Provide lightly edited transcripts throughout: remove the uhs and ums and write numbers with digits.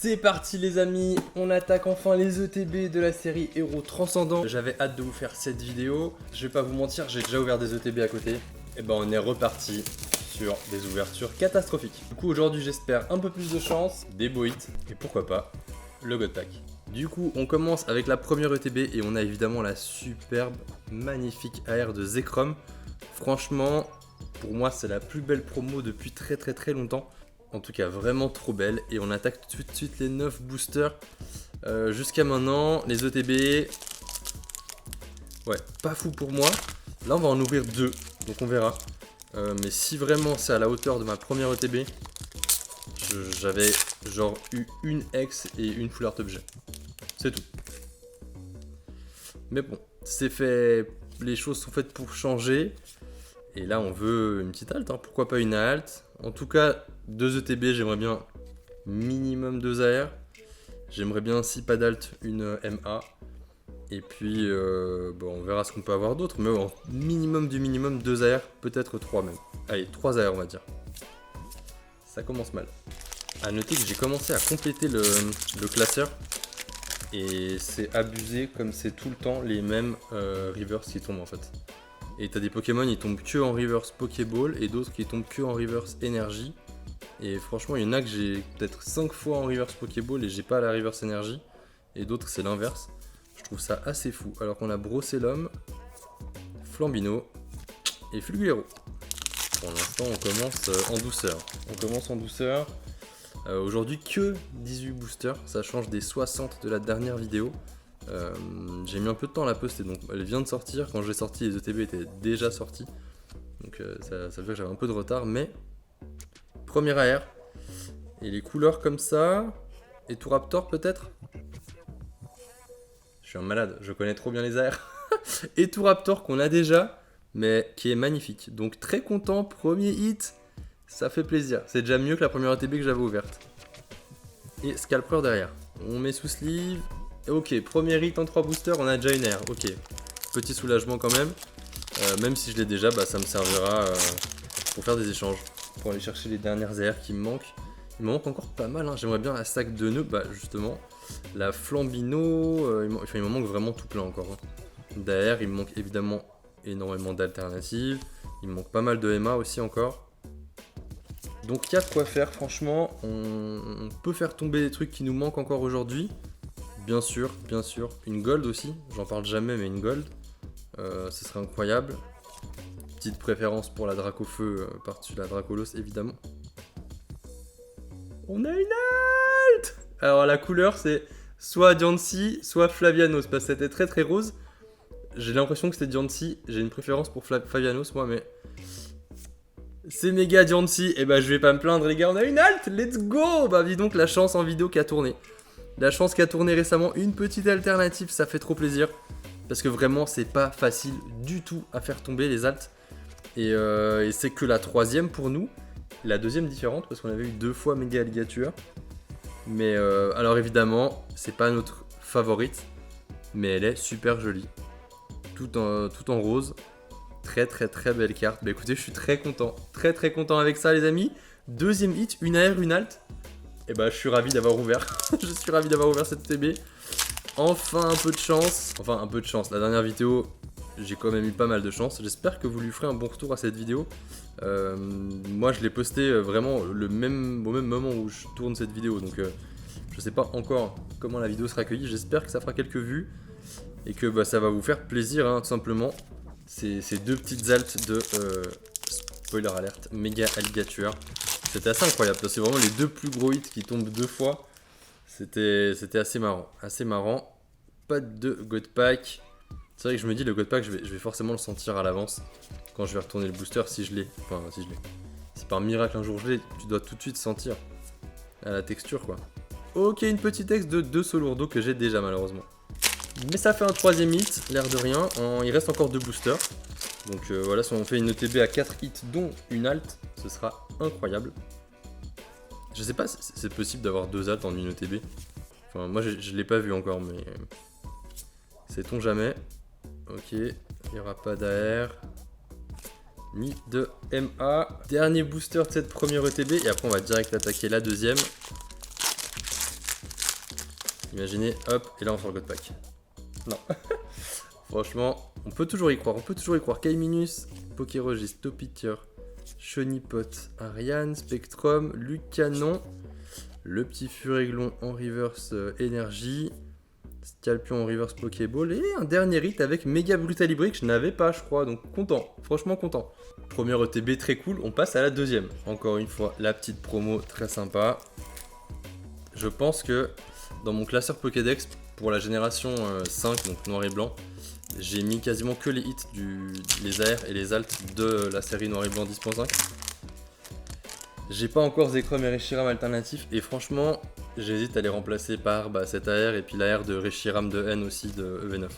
C'est parti les amis, on attaque enfin les ETB de la série Héros Transcendants. J'avais hâte de vous faire cette vidéo, je vais pas vous mentir, j'ai déjà ouvert des ETB à côté. Et ben on est reparti sur des ouvertures catastrophiques. Du coup aujourd'hui j'espère un peu plus de chance, des beaux hits et pourquoi pas le God Pack. Du coup on commence avec la première ETB et on a évidemment la superbe, magnifique AR de Zekrom. Franchement, pour moi c'est la plus belle promo depuis très longtemps. En tout cas vraiment trop belle. Et on attaque tout de suite les 9 boosters. Jusqu'à maintenant, les ETB... Ouais, pas fou pour moi. Là on va en ouvrir 2, donc on verra. Mais si vraiment c'est à la hauteur de ma première ETB, j'avais genre eu une X et une Full Art Objet. C'est tout. Mais bon, c'est fait, les choses sont faites pour changer. Et là on veut une petite halte, hein. Pourquoi pas une halte. En tout cas, 2 ETB, j'aimerais bien minimum 2 AR. J'aimerais bien, si pas d'alt, une MA. Et puis, bon, on verra ce qu'on peut avoir d'autre. Mais en minimum du minimum, 2 AR, peut-être 3 même. Allez, 3 AR on va dire. Ça commence mal. A noter que j'ai commencé à compléter le classeur. Et c'est abusé comme c'est tout le temps les mêmes reverse qui tombent en fait. Et t'as des Pokémon, ils tombent que en reverse Pokéball et d'autres qui tombent que en reverse énergie. Et franchement, il y en a que j'ai peut-être 5 fois en reverse Pokéball et j'ai pas la reverse énergie. Et d'autres, c'est l'inverse. Je trouve ça assez fou. Alors qu'on a Brocellum, Flambino et Fulguero. Pour l'instant, on commence en douceur. Aujourd'hui, que 18 boosters. Ça change des 60 de la dernière vidéo. J'ai mis un peu de temps à la poster, donc elle vient de sortir. Quand j'ai sorti, les ETB étaient déjà sortis. Donc ça veut dire que j'avais un peu de retard, mais première AR. Et les couleurs comme ça. Et tout Raptor peut-être. Je suis un malade, je connais trop bien les AR. Et tout Raptor qu'on a déjà, mais qui est magnifique. Donc très content, premier hit. Ça fait plaisir. C'est déjà mieux que la première ETB que j'avais ouverte. Et Scalper derrière. On met sous sleeve. Ok, premier hit en 3 boosters, on a déjà une air. Ok, petit soulagement quand même. Même si je l'ai déjà, bah, ça me servira pour faire des échanges. Pour aller chercher les dernières airs qui me manquent. Il me manque encore pas mal, hein. J'aimerais bien la stack de nœuds, bah justement. La Flambino, il me manque vraiment tout plein encore. Hein. Derrière, il me manque évidemment énormément d'alternatives. Il me manque pas mal de MA aussi encore. Donc il y a de quoi faire, franchement. On peut faire tomber des trucs qui nous manquent encore aujourd'hui. Bien sûr, une gold aussi, j'en parle jamais mais une gold, ce serait incroyable. Petite préférence pour la Dracofeu par-dessus la Dracolos évidemment. On a une halte. Alors la couleur c'est soit Diancie, soit Flavianos, parce que c'était très rose. J'ai l'impression que c'était Diancie, j'ai une préférence pour Flavianos moi mais... C'est méga Diancie, et bah je vais pas me plaindre les gars, on a une halte, let's go. Bah dis donc la chance en vidéo qui a tourné. La chance qui a tourné récemment, une petite alternative, ça fait trop plaisir. Parce que vraiment, c'est pas facile du tout à faire tomber les alts. Et c'est que la troisième pour nous. La deuxième différente, parce qu'on avait eu 2 fois méga alligator. Mais alors évidemment, c'est pas notre favorite. Mais elle est super jolie. Tout en rose. Très belle carte. Bah écoutez, je suis très content. Très content avec ça les amis. Deuxième hit, une AR, une alt. Et bah je suis ravi d'avoir ouvert. Je suis ravi d'avoir ouvert cette TB. Enfin un peu de chance. La dernière vidéo, j'ai quand même eu pas mal de chance. J'espère que vous lui ferez un bon retour à cette vidéo. Moi je l'ai posté vraiment au même moment où je tourne cette vidéo. Donc je sais pas encore comment la vidéo sera accueillie. J'espère que ça fera quelques vues. Et que bah, ça va vous faire plaisir hein, tout simplement. Ces 2 petites altes de spoiler alert, méga alligator. C'était assez incroyable, c'est vraiment les 2 plus gros hits qui tombent 2 fois. C'était assez marrant. Pas de God Pack. C'est vrai que je me dis le God Pack, je vais forcément le sentir à l'avance quand je vais retourner le booster si je l'ai. Enfin, si je l'ai. Si par miracle un jour je l'ai, tu dois tout de suite sentir à la texture quoi. Ok, une petite ex de 2 Solourdo que j'ai déjà malheureusement. Mais ça fait un 3ème hit, l'air de rien. Il reste encore 2 boosters. Donc voilà, si on fait une ETB à 4 hits dont une alt, ce sera incroyable. Je sais pas si c'est possible d'avoir 2 alts en une ETB. Enfin, moi je l'ai pas vu encore, mais sait-on jamais. Ok, il n'y aura pas d'AR ni de MA. Dernier booster de cette première ETB et après on va direct attaquer la deuxième. Imaginez, hop, et là on sort le God Pack. Non. Franchement, on peut toujours y croire, Kaiminus, Pokérogis, Topiture, Chonipot, Ariane, Spectrum, Lucanon, le petit Furéglon en reverse énergie, Scalpion en reverse Pokéball et un dernier hit avec Méga Brutalibré que je n'avais pas, je crois, donc content, franchement content. Premier ETB très cool, on passe à la deuxième. Encore une fois, la petite promo très sympa. Je pense que dans mon classeur Pokédex pour la génération 5, donc noir et blanc, j'ai mis quasiment que les hits, les AR et les alts de la série noir et blanc 10.5. J'ai pas encore Zekrom et Reshiram alternatifs et franchement, j'hésite à les remplacer par cette AR et puis l'AR de Reshiram de N aussi de EV9.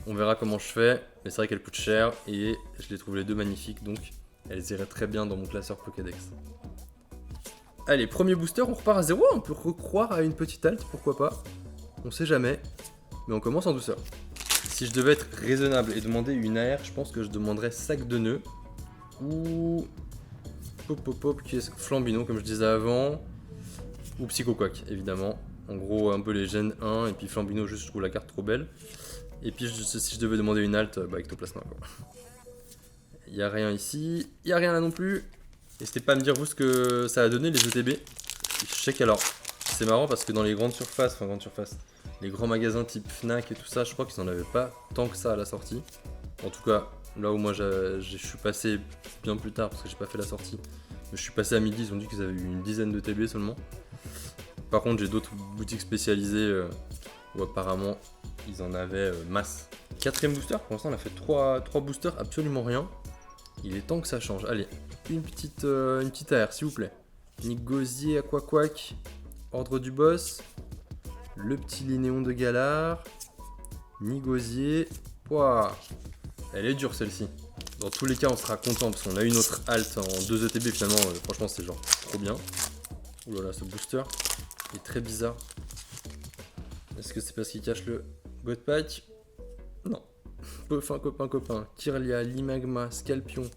On verra comment je fais, mais c'est vrai qu'elles coûtent cher et je les trouve les deux magnifiques, donc elles iraient très bien dans mon classeur Pokédex. Allez, premier booster, on repart à 0, on peut recroire à une petite halte, pourquoi pas. On sait jamais, mais on commence en douceur. Si je devais être raisonnable et demander une AR, je pense que je demanderais Sac de Nœud ou qui est Flambino comme je disais avant, ou Psychoquack évidemment. En gros un peu les gènes 1 et puis Flambino juste je trouve la carte trop belle. Et puis si je devais demander une alt, Ectoplasma quoi. Il n'y a rien ici, il n'y a rien là non plus. N'hésitez pas à me dire vous ce que ça a donné les ETB. Je sais qu'alors c'est marrant parce que dans les grandes surfaces, les grands magasins type Fnac et tout ça, je crois qu'ils n'en avaient pas tant que ça à la sortie. En tout cas, là où moi je suis passé bien plus tard parce que j'ai pas fait la sortie. Mais je suis passé à midi, ils ont dit qu'ils avaient eu une dizaine de TB seulement. Par contre, j'ai d'autres boutiques spécialisées où apparemment ils en avaient masse. Quatrième booster, pour l'instant on a fait 3 boosters, absolument rien. Il est temps que ça change. Allez, une petite AR s'il vous plaît. Nick Gosier, Aquaquack, Ordre du Boss. Le petit Linéon de Galar. Nigosier. Ouah, elle est dure celle-ci. Dans tous les cas, on sera content parce qu'on a une autre halte en 2 ETB finalement. Franchement, c'est genre trop bien. Ouh là là, ce booster est très bizarre. Est-ce que c'est parce qu'il cache le God Pack? Non. Copain. Kirlia, Limagma, Scalpion,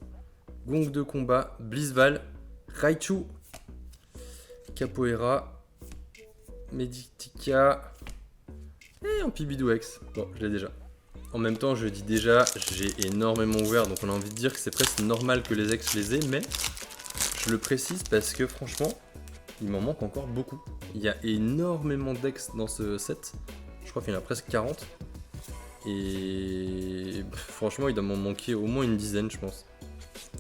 Gong de combat, Blizzval, Raichu, Capoeira, Meditica et un Pibidouex. Bon, je l'ai déjà. En même temps, je dis déjà, j'ai énormément ouvert, donc on a envie de dire que c'est presque normal que les ex les aient, mais je le précise parce que franchement, il m'en manque encore beaucoup. Il y a énormément d'ex dans ce set, je crois qu'il y en a presque 40, et franchement, il doit m'en manquer au moins une dizaine, je pense.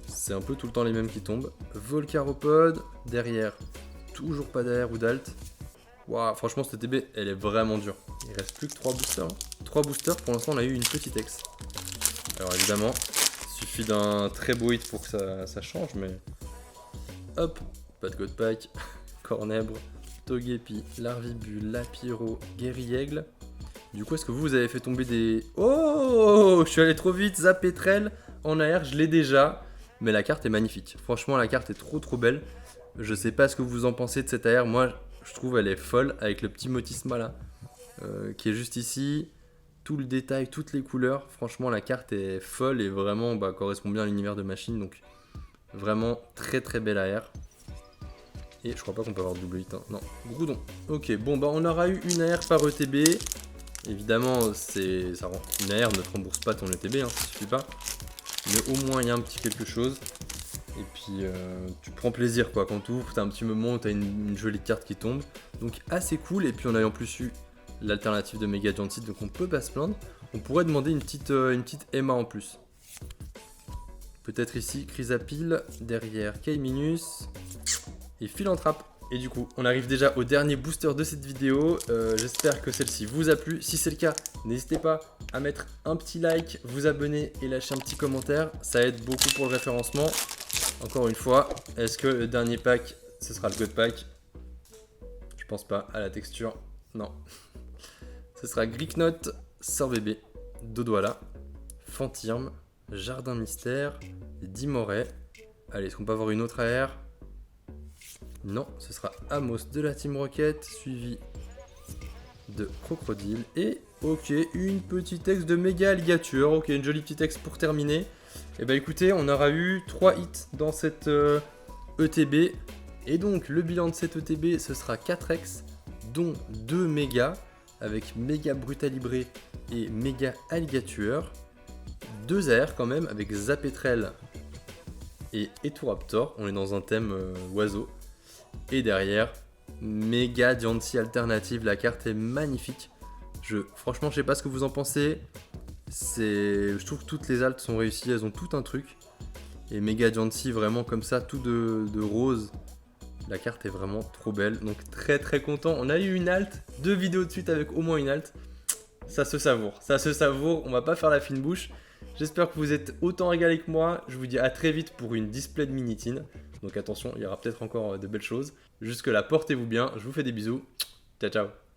C'est un peu tout le temps les mêmes qui tombent. Volcaropod, derrière, toujours pas d'AR ou d'alt. Waouh, franchement, cette TB, elle est vraiment dure. Il reste plus que 3 boosters. 3 boosters, pour l'instant, on a eu une petite ex. Alors évidemment, il suffit d'un très beau hit pour que ça change, mais... Hop, pas de God Pack, Cornèbre, Togepi, Larvibule, Lapiro, Guerriègle. Du coup, est-ce que vous avez fait tomber des... Oh, je suis allé trop vite, Zapetrel en AR, je l'ai déjà. Mais la carte est magnifique. Franchement, la carte est trop belle. Je sais pas ce que vous en pensez de cette AR. Moi, je trouve elle est folle avec le petit Motisma là. Qui est juste ici. Tout le détail, toutes les couleurs. Franchement, la carte est folle et vraiment correspond bien à l'univers de machine. Donc, vraiment très belle AR. Et je crois pas qu'on peut avoir double hit. Hein. Non, Groudon. Ok, bon, on aura eu une AR par ETB. Évidemment, une AR ne te rembourse pas ton ETB, hein, ça suffit pas. Mais au moins, il y a un petit quelque chose. Et puis, tu prends plaisir quoi. Quand tu ouvres, tu as un petit moment où tu as une jolie carte qui tombe. Donc, assez cool. Et puis, on a en plus eu l'alternative de Mega Gentil, donc on peut pas se plaindre. On pourrait demander une petite Emma en plus. Peut-être ici, Chrysapile. Derrière, Kaiminus. Et Philanthrape. Et du coup, on arrive déjà au dernier booster de cette vidéo. J'espère que celle-ci vous a plu. Si c'est le cas, n'hésitez pas à mettre un petit like, vous abonner et lâcher un petit commentaire. Ça aide beaucoup pour le référencement. Encore une fois, est-ce que le dernier pack, ce sera le God Pack? Je pense pas. À la texture, non. Ce sera Greeknot, Sorbébé, Dodoala, Fantirme, Jardin Mystère, Dimoret. Allez, est-ce qu'on peut avoir une autre AR? Non, ce sera Amos de la Team Rocket, suivi de Crocodile. Et ok, une petite ex de Méga Alligator. Ok, une jolie petite ex pour terminer. Et bah écoutez, on aura eu 3 hits dans cette ETB. Et donc, le bilan de cette ETB, ce sera 4 ex, dont 2 méga. avec Méga Brutalibre et Méga Alligatueur. 2 AR quand même avec Zapetrel et Eturaptor. On est dans un thème oiseau. Et derrière, Méga Diancie alternative. La carte est magnifique. Franchement, je sais pas ce que vous en pensez. Je trouve que toutes les altes sont réussies. Elles ont tout un truc. Et Méga Diancie vraiment comme ça, tout de rose. La carte est vraiment trop belle. Donc très très content. On a eu une alt. 2 vidéos de suite avec au moins une alt. Ça se savoure. Ça se savoure. On va pas faire la fine bouche. J'espère que vous êtes autant régalés que moi. Je vous dis à très vite pour une display de Minitine. Donc attention, il y aura peut-être encore de belles choses. Jusque là, portez-vous bien. Je vous fais des bisous. Ciao, ciao.